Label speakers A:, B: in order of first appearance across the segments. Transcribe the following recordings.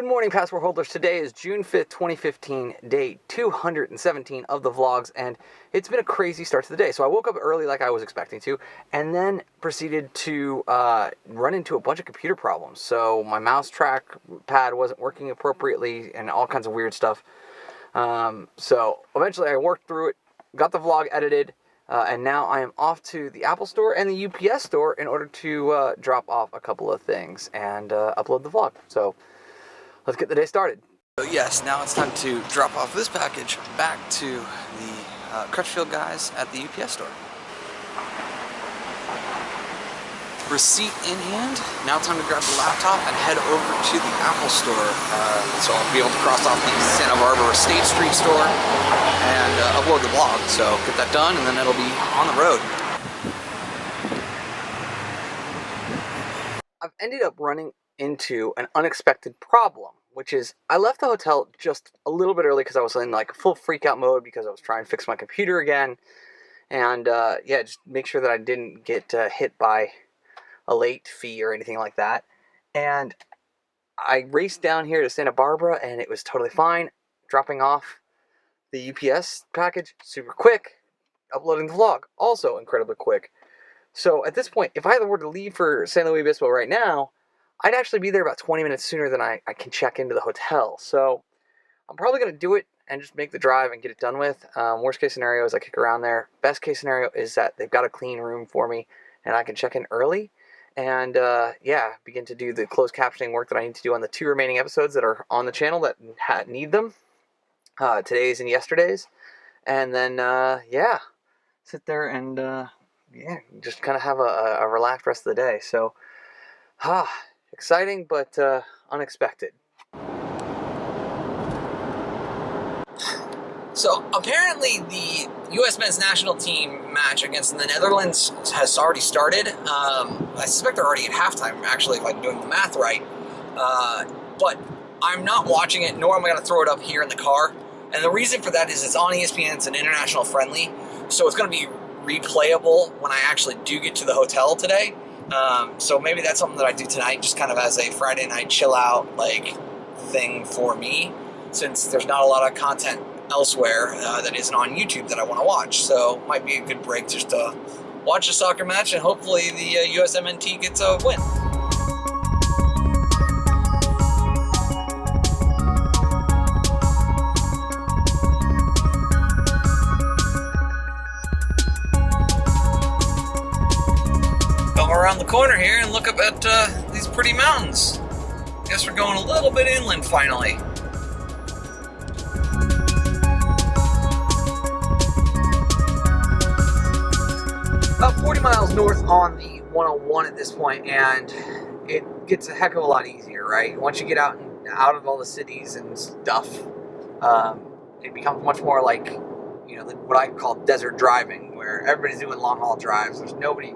A: morning, passport holders. Today is June 5th, 2015, day 217 of the vlogs, and it's been a crazy start to the day. So I woke up early like I was expecting to, and then proceeded to run into a bunch of computer problems. So my mouse track pad wasn't working appropriately and all kinds of weird stuff. So eventually I worked through it, got the vlog edited, and now I am off to the Apple Store and the UPS Store in order to drop off a couple of things and upload the vlog. So let's get the day started. So yes, now it's time to drop off this package back to the Crutchfield guys at the UPS Store. Receipt in hand. Now time to grab the laptop and head over to the Apple Store. So I'll be able to cross off the Santa Barbara State Street Store and upload the vlog. So get that done and then it'll be on the road. I've ended up running into an unexpected problem, which is I left the hotel just a little bit early because I was in like full freak out mode because I was trying to fix my computer again. And yeah, just make sure that I didn't get hit by a late fee or anything like that. And I raced down here to Santa Barbara and it was totally fine. Dropping off the UPS package, super quick. Uploading the vlog, also incredibly quick. So at this point, if I were to leave for San Luis Obispo right now, I'd actually be there about 20 minutes sooner than I can check into the hotel. So I'm probably going to do it and just make the drive and get it done with. Worst case scenario is I kick around there. Best case scenario is that they've got a clean room for me and I can check in early. And yeah, begin to do the closed captioning work that I need to do on the 2 remaining episodes that are on the channel that need them. Today's and yesterday's. And then, yeah, sit there and, yeah, just kind of have a relaxed rest of the day. So, exciting, but unexpected. So apparently the U.S. men's national team match against the Netherlands has already started. I suspect they're already at halftime, actually, if I'm doing the math right. But I'm not watching it, nor am I going to throw it up here in the car. And the reason for that is it's on ESPN, it's an international friendly, so it's going to be replayable when I actually do get to the hotel today. So maybe that's something that I do tonight, just kind of as a Friday night chill out like thing for me, since there's not a lot of content elsewhere that isn't on YouTube that I want to watch. So might be a good break just to watch a soccer match and hopefully the USMNT gets a win. Around the corner here and look up at these pretty mountains. Guess we're going a little bit inland finally. About 40 miles north on the 101 at this point, and it gets a heck of a lot easier, right? Once you get out of all the cities and stuff, it becomes much more like, you know, what I call desert driving, where everybody's doing long haul drives. There's nobody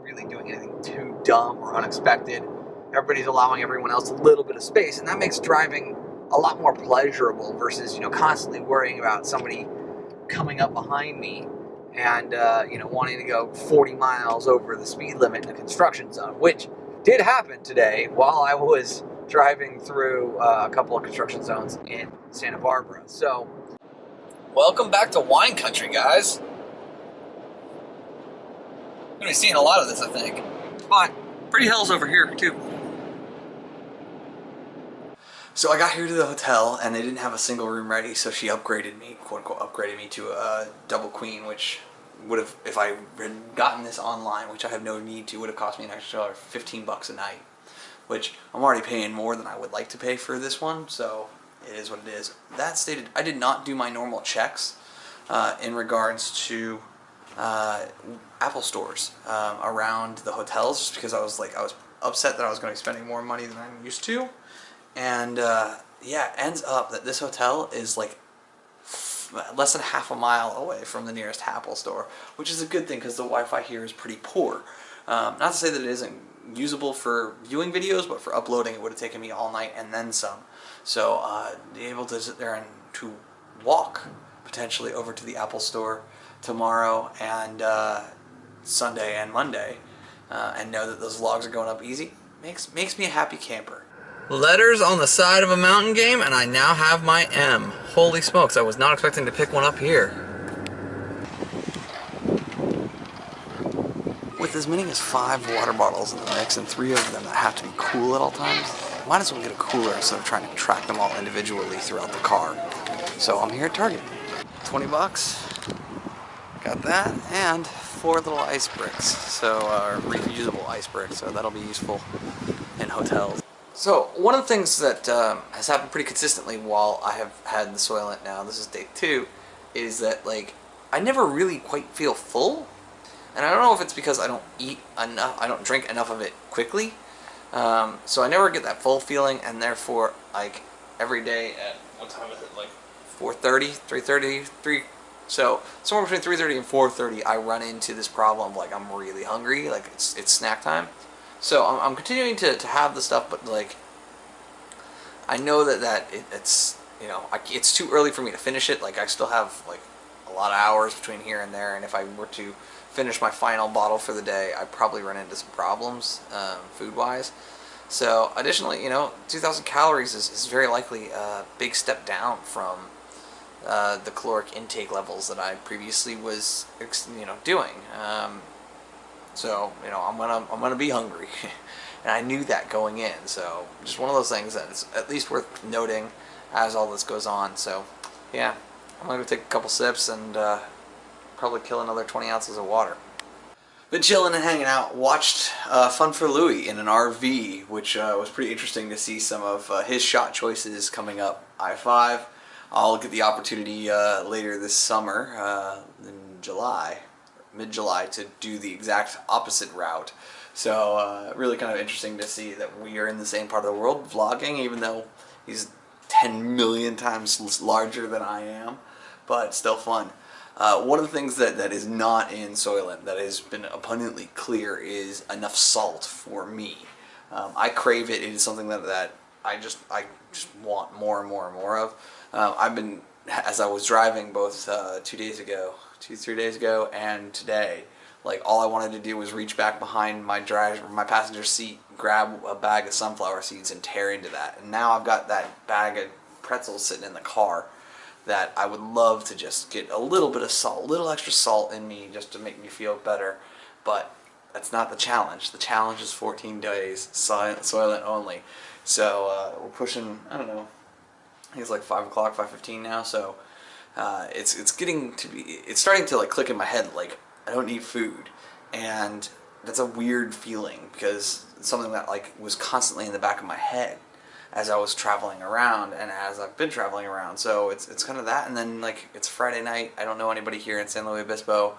A: really doing anything too dumb or unexpected. Everybody's allowing everyone else a little bit of space, and that makes driving a lot more pleasurable versus, you know, constantly worrying about somebody coming up behind me and, you know, wanting to go 40 miles over the speed limit in a construction zone, which did happen today while I was driving through a couple of construction zones in Santa Barbara. So, welcome back to wine country, guys. We're going to be seeing a lot of this, I think. But pretty hills over here, too. So I got here to the hotel, and they didn't have a single room ready, so she upgraded me, quote-unquote, upgraded me to a double queen, which would have, if I had gotten this online, which I have no need to, would have cost me an extra $15 a night, which I'm already paying more than I would like to pay for this one, so it is what it is. That stated, I did not do my normal checks in regards to Apple stores around the hotels, just because I was upset that I was going to be spending more money than I'm used to. And yeah, it ends up that this hotel is like less than half a mile away from the nearest Apple store, which is a good thing because the Wi-Fi here is pretty poor. Not to say that it isn't usable for viewing videos, but for uploading it would have taken me all night and then some. So be able to sit there and to walk potentially over to the Apple store tomorrow and Sunday and Monday, and know that those vlogs are going up easy makes me a happy camper. Letters on the side of a mountain game, and I now have my M. Holy smokes, I was not expecting to pick one up here. With as many as 5 water bottles in the mix and 3 of them that have to be cool at all times, might as well get a cooler instead of trying to track them all individually throughout the car. So I'm here at Target. 20 bucks. Got that, and 4 little ice bricks. So, reusable ice bricks, so that'll be useful in hotels. So, one of the things that has happened pretty consistently while I have had the Soylent now, this is day 2, is that, like, I never really quite feel full. And I don't know if it's because I don't eat enough, I don't drink enough of it quickly. So I never get that full feeling, and therefore, like, every day at, what time is it, like 4:30, 3:30, 3, so somewhere between 3:30 and 4:30 I run into this problem of, like, I'm really hungry, like, it's snack time. So I'm continuing to have the stuff, but, like, I know that it's, you know, it's too early for me to finish it. Like, I still have, like, a lot of hours between here and there, and if I were to finish my final bottle for the day, I'd probably run into some problems, food-wise. So, additionally, you know, 2,000 calories is very likely a big step down from the caloric intake levels that I previously was, you know, doing. So, you know, I'm gonna be hungry, and I knew that going in. So, just one of those things that is at least worth noting as all this goes on. So, yeah, I'm gonna go take a couple sips and probably kill another 20 ounces of water. Been chilling and hanging out. Watched Fun for Louie in an RV, which was pretty interesting to see some of his shot choices coming up I-5. I'll get the opportunity later this summer, in July, mid-July, to do the exact opposite route. So really kind of interesting to see that we are in the same part of the world vlogging, even though he's 10 million times larger than I am, but still fun. One of the things that is not in Soylent that has been abundantly clear is enough salt for me. I crave it. It is something that I just want more and more and more of. I've been, as I was driving both 3 days ago, and today, like, all I wanted to do was reach back behind my passenger seat, grab a bag of sunflower seeds, and tear into that. And now I've got that bag of pretzels sitting in the car that I would love to just get a little bit of salt, a little extra salt in me just to make me feel better. But that's not the challenge. The challenge is 14 days, Soylent only. So we're pushing, I don't know, I think it's like 5 o'clock, 5:15 now, so it's getting to be, it's starting to, like, click in my head, like, I don't need food. And that's a weird feeling, because it's something that, like, was constantly in the back of my head as I was traveling around, and as I've been traveling around. So it's kind of that, and then, like, it's Friday night, I don't know anybody here in San Luis Obispo.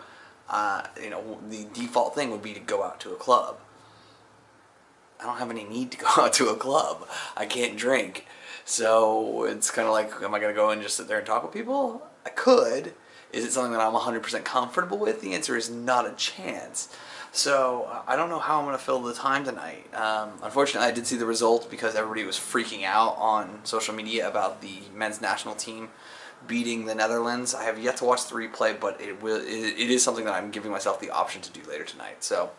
A: You know, the default thing would be to go out to a club. I don't have any need to go out to a club. I can't drink. So it's kind of like, am I going to go and just sit there and talk with people? I could. Is it something that I'm 100% comfortable with? The answer is not a chance. So I don't know how I'm going to fill the time tonight. Unfortunately, I did see the result because everybody was freaking out on social media about the men's national team beating the Netherlands. I have yet to watch the replay, but it is something that I'm giving myself the option to do later tonight. So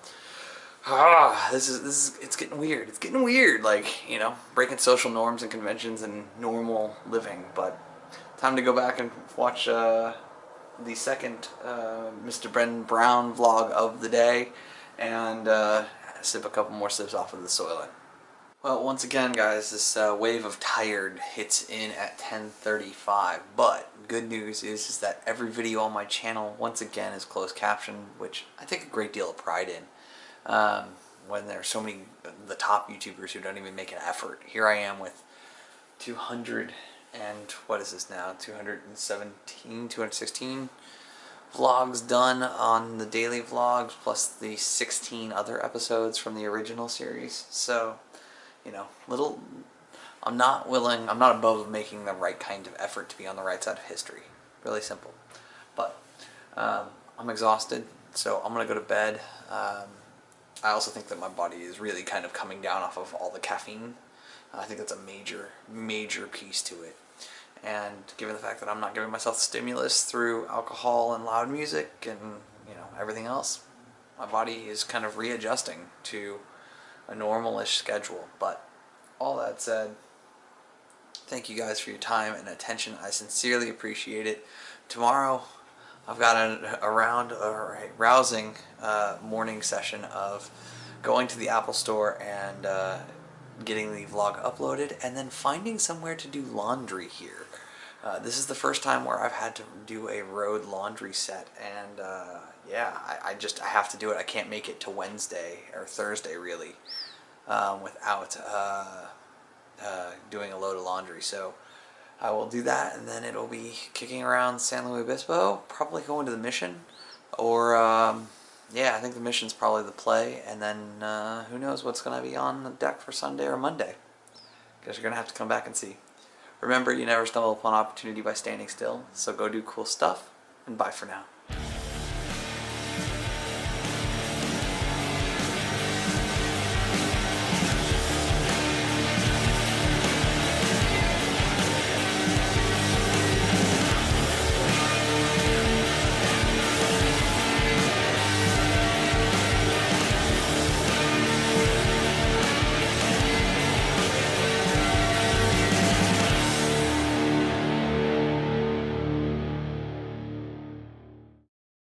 A: this is it's getting weird. It's getting weird, like, you know, breaking social norms and conventions and normal living. But time to go back and watch the second Mr. Ben Brown vlog of the day, and sip a couple more sips off of the Soylent. Well, once again, guys, this wave of tired hits in at 10:35, but good news is that every video on my channel, once again, is closed captioned, which I take a great deal of pride in. When there are so many the top YouTubers who don't even make an effort. Here I am with 200 and, what is this now, 217, 216 vlogs done on the daily vlogs, plus the 16 other episodes from the original series. So, you know, I'm not above making the right kind of effort to be on the right side of history. Really simple. But I'm exhausted, so I'm going to go to bed. I also think that my body is really kind of coming down off of all the caffeine. I think that's a major piece to it. And given the fact that I'm not giving myself stimulus through alcohol and loud music and, you know, everything else, my body is kind of readjusting to a normal-ish schedule. But
B: all that said, thank you guys for your time and attention. I sincerely appreciate it. Tomorrow, I've got a rousing morning session of going to the Apple Store and getting the vlog uploaded, and then finding somewhere to do laundry here. This is the first time where I've had to do a road laundry set, and yeah, I have to do it. I can't make it to Wednesday or Thursday really without doing a load of laundry. So I will do that, and then it'll be kicking around San Luis Obispo, probably going to the Mission, or yeah, I think the Mission's probably the play, and then who knows what's going to be on the deck for Sunday or Monday. Guess you're going to have to come back and see. Remember, you never stumble upon opportunity by standing still, so go do cool stuff, and bye for now.